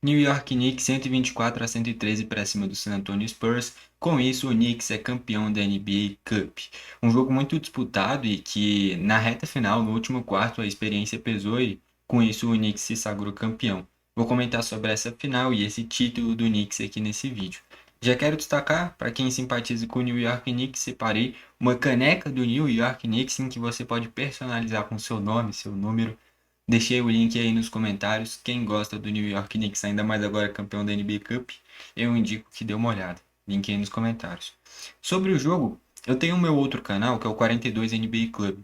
New York Knicks 124-113 para cima do San Antonio Spurs. Com isso, o Knicks é campeão da NBA Cup. Um jogo muito disputado e que na reta final, no último quarto, a experiência pesou e com isso o Knicks se sagrou campeão. Vou comentar sobre essa final e esse título do Knicks aqui nesse vídeo. Já quero destacar, para quem simpatiza com o New York Knicks, separei uma caneca do New York Knicks em que você pode personalizar com seu nome, seu número. Deixei o link aí nos comentários. Quem gosta do New York Knicks, ainda mais agora campeão da NBA Cup, eu indico que dê uma olhada. Link aí nos comentários. Sobre o jogo, eu tenho o meu outro canal, que é o 42 NBA Club.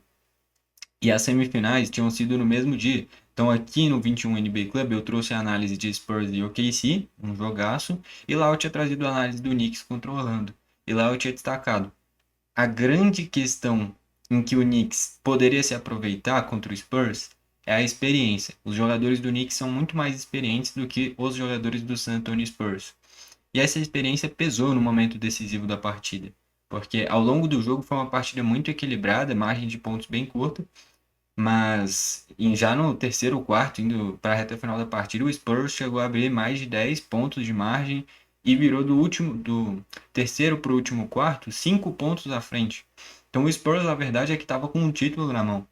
E as semifinais tinham sido no mesmo dia. Então aqui no 21 NBA Club eu trouxe a análise de Spurs e OKC, um jogaço. E lá eu tinha trazido a análise do Knicks contra o Orlando. E lá eu tinha destacado a grande questão em que o Knicks poderia se aproveitar contra o Spurs é a experiência. Os jogadores do Knicks são muito mais experientes do que os jogadores do San Antonio Spurs. E essa experiência pesou no momento decisivo da partida, porque ao longo do jogo foi uma partida muito equilibrada, margem de pontos bem curta, mas já no terceiro quarto, indo para a reta final da partida, o Spurs chegou a abrir mais de 10 pontos de margem e virou do terceiro para o último quarto 5 pontos à frente. Então o Spurs, na verdade, é que estava com um título na mão.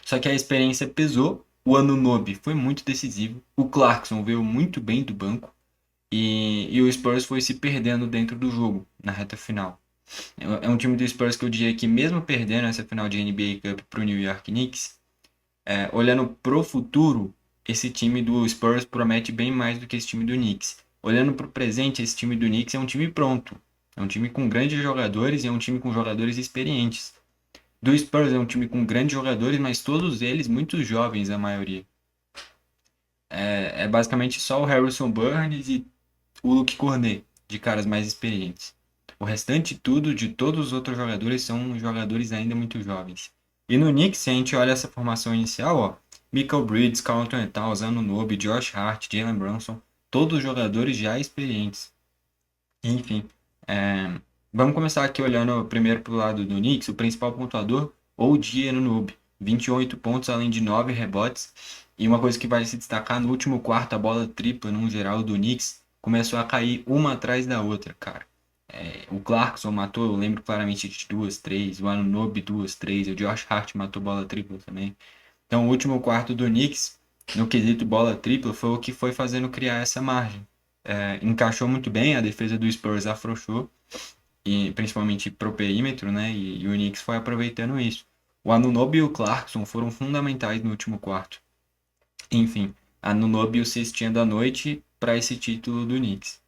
Só que a experiência pesou, o Anunoby foi muito decisivo, o Clarkson veio muito bem do banco e o Spurs foi se perdendo dentro do jogo, na reta final. É um time do Spurs que eu diria que mesmo perdendo essa final de NBA Cup para o New York Knicks, olhando pro futuro, esse time do Spurs promete bem mais do que esse time do Knicks. Olhando pro presente, esse time do Knicks é um time pronto. É um time com grandes jogadores e é um time com jogadores experientes. Do Spurs é um time com grandes jogadores, mas todos eles muito jovens, a maioria. É basicamente só o Harrison Barnes e o Luke Cornet, de caras mais experientes. O restante tudo de todos os outros jogadores são jogadores ainda muito jovens. E no Knicks, se a gente olha essa formação inicial, ó, Michael Bridges, Karl Anthony Towns, Anunoby, Josh Hart, Jalen Brunson, todos jogadores já experientes. Enfim, é, vamos começar aqui olhando primeiro para o lado do Knicks, o principal pontuador, OG Anunoby, 28 pontos além de 9 rebotes. E uma coisa que vai se destacar no último quarto, a bola tripla no geral do Knicks começou a cair uma atrás da outra, cara. O Clarkson matou, eu lembro claramente de duas, três, o Anunoby duas, três, o Josh Hart matou bola tripla também. Então o último quarto do Knicks, no quesito bola tripla, foi o que foi fazendo criar essa margem. Encaixou muito bem, a defesa do Spurs afrouxou, e principalmente pro perímetro, né? E o Knicks foi aproveitando isso. O Anunoby e o Clarkson foram fundamentais no último quarto. Enfim, Anunoby e o cestinha da noite para esse título do Knicks.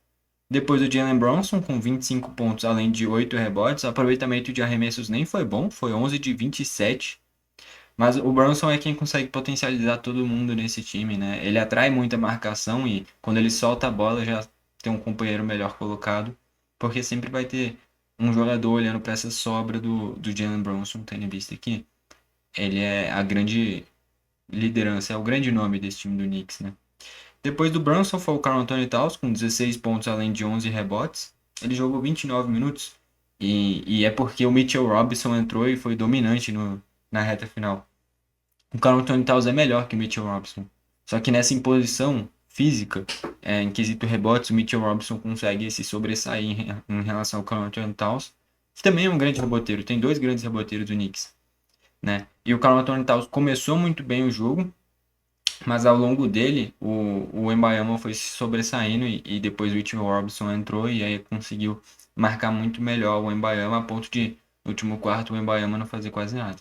Depois o Jalen Brunson com 25 pontos, além de 8 rebotes. O aproveitamento de arremessos nem foi bom, foi 11 de 27. Mas o Brunson é quem consegue potencializar todo mundo nesse time, né? Ele atrai muita marcação e quando ele solta a bola já tem um companheiro melhor colocado, porque sempre vai ter um jogador olhando para essa sobra do Jalen Brunson, tendo visto aqui. Ele é a grande liderança, é o grande nome desse time do Knicks, né? Depois do Brunson foi o Karl Anthony Towns com 16 pontos além de 11 rebotes. Ele jogou 29 minutos e é porque o Mitchell Robinson entrou e foi dominante na reta final. O Karl Anthony Towns é melhor que o Mitchell Robinson. Só que nessa imposição física, em quesito rebotes, o Mitchell Robinson consegue se sobressair em relação ao Karl Anthony Towns, que também é um grande reboteiro. Tem dois grandes reboteiros do Knicks, né? E o Karl Anthony Towns começou muito bem o jogo, mas ao longo dele, o Wembanyama foi se sobressaindo e depois o Mitchell Robinson entrou e aí conseguiu marcar muito melhor o Wembanyama a ponto de, no último quarto, o Wembanyama não fazer quase nada.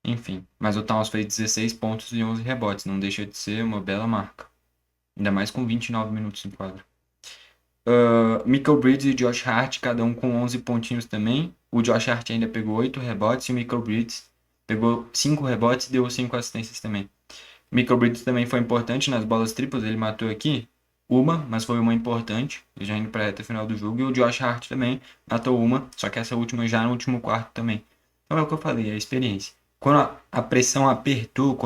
Enfim, mas o Towns fez 16 pontos e 11 rebotes, não deixa de ser uma bela marca. Ainda mais com 29 minutos em quadra. Michael Bridges e Josh Hart, cada um com 11 pontinhos também. O Josh Hart ainda pegou 8 rebotes e o Michael Bridges pegou 5 rebotes e deu 5 assistências também. O Michael Bridges também foi importante nas bolas triplas, ele matou aqui uma, mas foi uma importante, já indo para a reta final do jogo. E o Josh Hart também matou uma, só que essa última já no último quarto também. Então é o que eu falei, é a experiência. Quando a pressão apertou,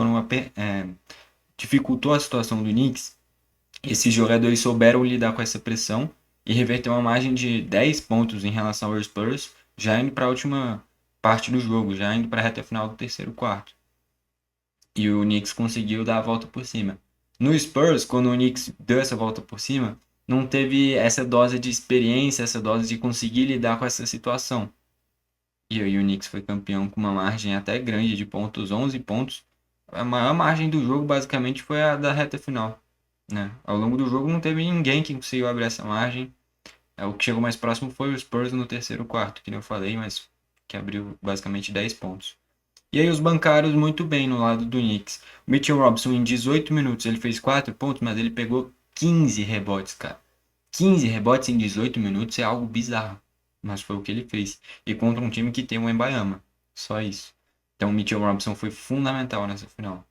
dificultou a situação do Knicks, esses jogadores souberam lidar com essa pressão e reverter uma margem de 10 pontos em relação ao Spurs, já indo para a última parte do jogo, já indo para a reta final do terceiro quarto. E o Knicks conseguiu dar a volta por cima. No Spurs, quando o Knicks deu essa volta por cima, não teve essa dose de experiência, essa dose de conseguir lidar com essa situação. E aí o Knicks foi campeão com uma margem até grande de pontos, 11 pontos. A maior margem do jogo basicamente foi a da reta final, né? Ao longo do jogo não teve ninguém que conseguiu abrir essa margem. O que chegou mais próximo foi o Spurs no terceiro quarto, que nem eu falei, mas que abriu basicamente 10 pontos. E aí os bancários muito bem no lado do Knicks. O Mitchell Robinson em 18 minutos ele fez 4 pontos, mas ele pegou 15 rebotes, cara. 15 rebotes em 18 minutos é algo bizarro, mas foi o que ele fez. E contra um time que tem o Wembanyama, só isso. Então o Mitchell Robinson foi fundamental nessa final.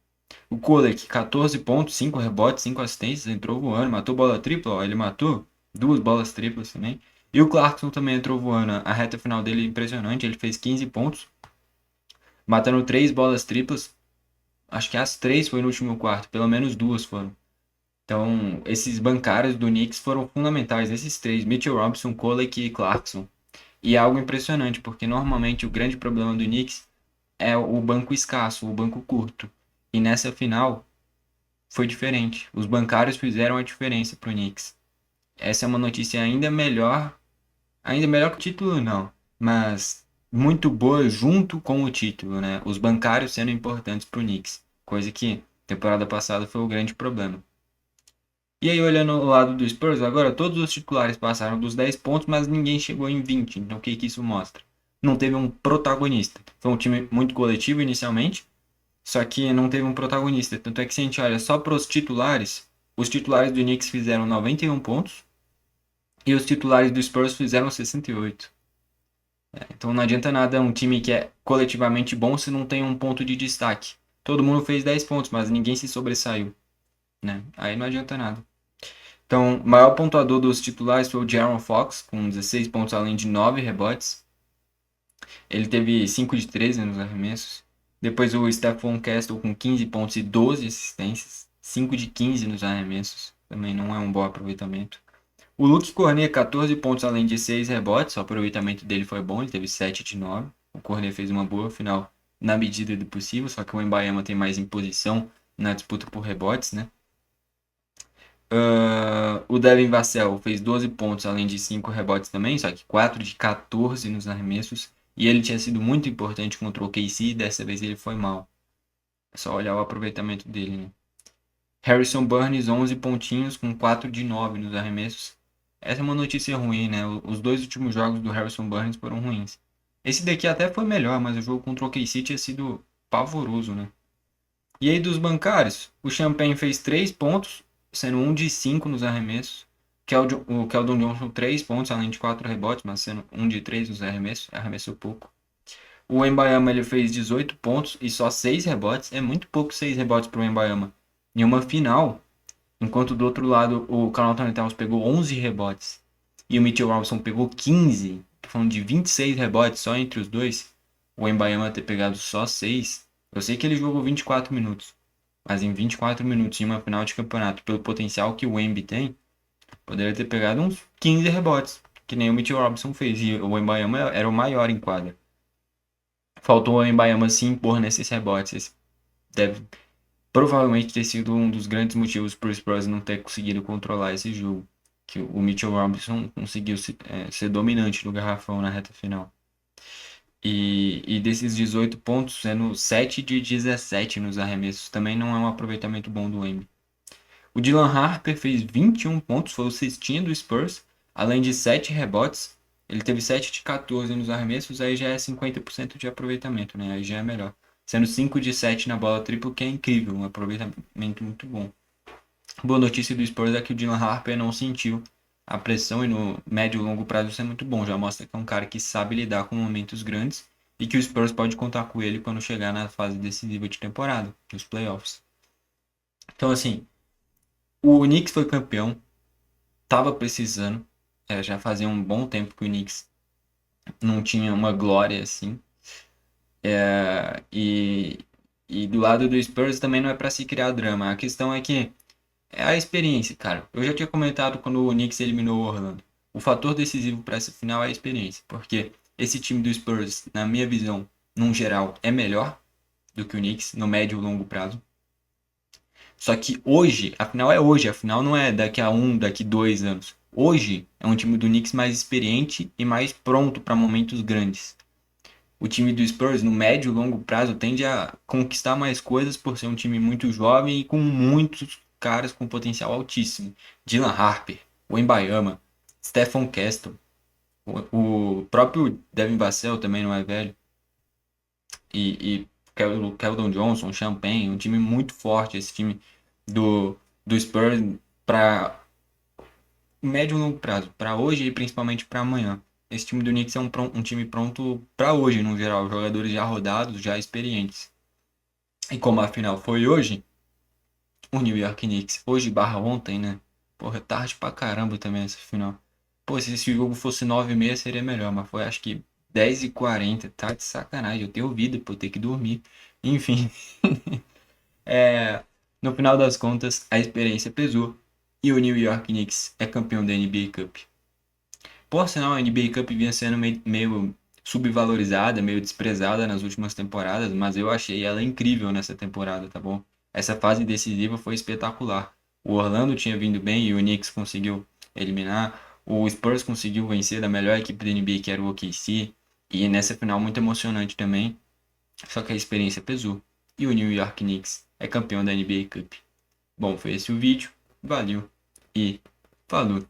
O Kolek, 14 pontos, 5 rebotes, 5 assistências, entrou voando, matou bola tripla, ó, ele matou duas bolas triplas também. E o Clarkson também entrou voando, a reta final dele é impressionante, ele fez 15 pontos, matando 3 bolas triplas, acho que as 3 foi no último quarto, pelo menos 2 foram. Então, esses bancários do Knicks foram fundamentais, esses três, Mitchell Robinson, Kolek e Clarkson. E é algo impressionante, porque normalmente o grande problema do Knicks é o banco escasso, o banco curto. E nessa final foi diferente. Os bancários fizeram a diferença para o Knicks. Essa é uma notícia ainda melhor que o título não, mas muito boa junto com o título, né? Os bancários sendo importantes para o Knicks, coisa que temporada passada foi o grande problema. E aí, olhando o lado do Spurs, agora todos os titulares passaram dos 10 pontos, mas ninguém chegou em 20. Então, o que que isso mostra? Não teve um protagonista. Foi um time muito coletivo inicialmente, só que não teve um protagonista. Tanto é que se a gente olha só para os titulares do Knicks fizeram 91 pontos e os titulares do Spurs fizeram 68. Então não adianta nada um time que é coletivamente bom se não tem um ponto de destaque. Todo mundo fez 10 pontos, mas ninguém se sobressaiu, né? Aí não adianta nada. Então, o maior pontuador dos titulares foi o De'Aaron Fox, com 16 pontos além de 9 rebotes. Ele teve 5 de 13 nos arremessos. Depois o Stephon Castle com 15 pontos e 12 assistências. 5 de 15 nos arremessos. Também não é um bom aproveitamento. O Luke Cornet, 14 pontos além de 6 rebotes. O aproveitamento dele foi bom, ele teve 7 de 9. O Cornet fez uma boa final na medida do possível, só que o Wembanyama tem mais imposição na disputa por rebotes, né? O Devin Vassell fez 12 pontos, além de 5 rebotes também, só que 4 de 14 nos arremessos. E ele tinha sido muito importante contra o KC, e dessa vez ele foi mal. É só olhar o aproveitamento dele, né? Harrison Barnes, 11 pontinhos, com 4 de 9 nos arremessos. Essa é uma notícia ruim, né? Os dois últimos jogos do Harrison Barnes foram ruins. Esse daqui até foi melhor, mas o jogo contra o KC tinha sido pavoroso, né? E aí dos bancários, o Champagne fez 3 pontos, sendo 1 de 5 nos arremessos. O Keldon Johnson 3 pontos, além de 4 rebotes, mas sendo 1 de 3 nos arremessos, arremessou pouco. O Wembanyama ele fez 18 pontos e só 6 rebotes, é muito pouco 6 rebotes para o Wembanyama. Em uma final, enquanto do outro lado o Karl Anthony Towns pegou 11 rebotes e o Mitchell Robinson pegou 15, falando de 26 rebotes só entre os dois, o Wembanyama ter pegado só 6. Eu sei que ele jogou 24 minutos, mas em 24 minutos em uma final de campeonato, pelo potencial que o Wemby tem, poderia ter pegado uns 15 rebotes, que nem o Mitchell Robinson fez, e o Wembanyama era o maior em quadra. Faltou o Wembanyama se impor nesses rebotes. Esse deve provavelmente ter sido um dos grandes motivos para o Spurs não ter conseguido controlar esse jogo. Que o Mitchell Robinson conseguiu ser dominante no garrafão na reta final. E desses 18 pontos, sendo 7 de 17 nos arremessos, também não é um aproveitamento bom do Wemby. O Dylan Harper fez 21 pontos, foi o cestinha do Spurs, além de 7 rebotes. Ele teve 7 de 14 nos arremessos, aí já é 50% de aproveitamento, né? Aí já é melhor. Sendo 5 de 7 na bola tripla, que é incrível, um aproveitamento muito bom. Boa notícia do Spurs é que o Dylan Harper não sentiu a pressão e no médio e longo prazo isso é muito bom. Já mostra que é um cara que sabe lidar com momentos grandes e que o Spurs pode contar com ele quando chegar na fase decisiva de temporada, nos playoffs. Então, assim, o Knicks foi campeão, tava precisando. Já fazia um bom tempo que o Knicks não tinha uma glória assim. É, e do lado do Spurs também não é para se criar drama. A questão é que é a experiência, cara. Eu já tinha comentado quando o Knicks eliminou o Orlando. O fator decisivo para essa final é a experiência, porque esse time do Spurs, na minha visão, num geral, é melhor do que o Knicks no médio e longo prazo. Só que hoje, a final é hoje, a final não é daqui a um, daqui 2 anos. Hoje é um time do Knicks mais experiente e mais pronto para momentos grandes. O time do Spurs, no médio e longo prazo, tende a conquistar mais coisas por ser um time muito jovem e com muitos caras com potencial altíssimo. Dylan Harper, Wembanyama, Stephon Castle, o próprio Devin Vassell também não é velho. E Keldon Johnson, Champagne, um time muito forte, esse time do Spurs para médio e longo prazo, para hoje e principalmente para amanhã. Esse time do Knicks é um time pronto para hoje, no geral, jogadores já rodados, já experientes. E como a final foi hoje, o New York Knicks, hoje barra ontem, né? Porra, tarde pra caramba também essa final. Pô, se esse jogo fosse 9h30 seria melhor, mas foi acho que 10h40, tá de sacanagem. Eu tenho vida, pô, eu ter que dormir. Enfim, no final das contas, a experiência pesou e o New York Knicks é campeão da NBA Cup. Por sinal, a NBA Cup vinha sendo meio subvalorizada, meio desprezada nas últimas temporadas, mas eu achei ela incrível nessa temporada, tá bom? Essa fase decisiva foi espetacular. O Orlando tinha vindo bem e o Knicks conseguiu eliminar. O Spurs conseguiu vencer da melhor equipe da NBA, que era o OKC. E nessa final muito emocionante também. Só que a experiência pesou. E o New York Knicks é campeão da NBA Cup. Bom, foi esse o vídeo. Valeu e falou!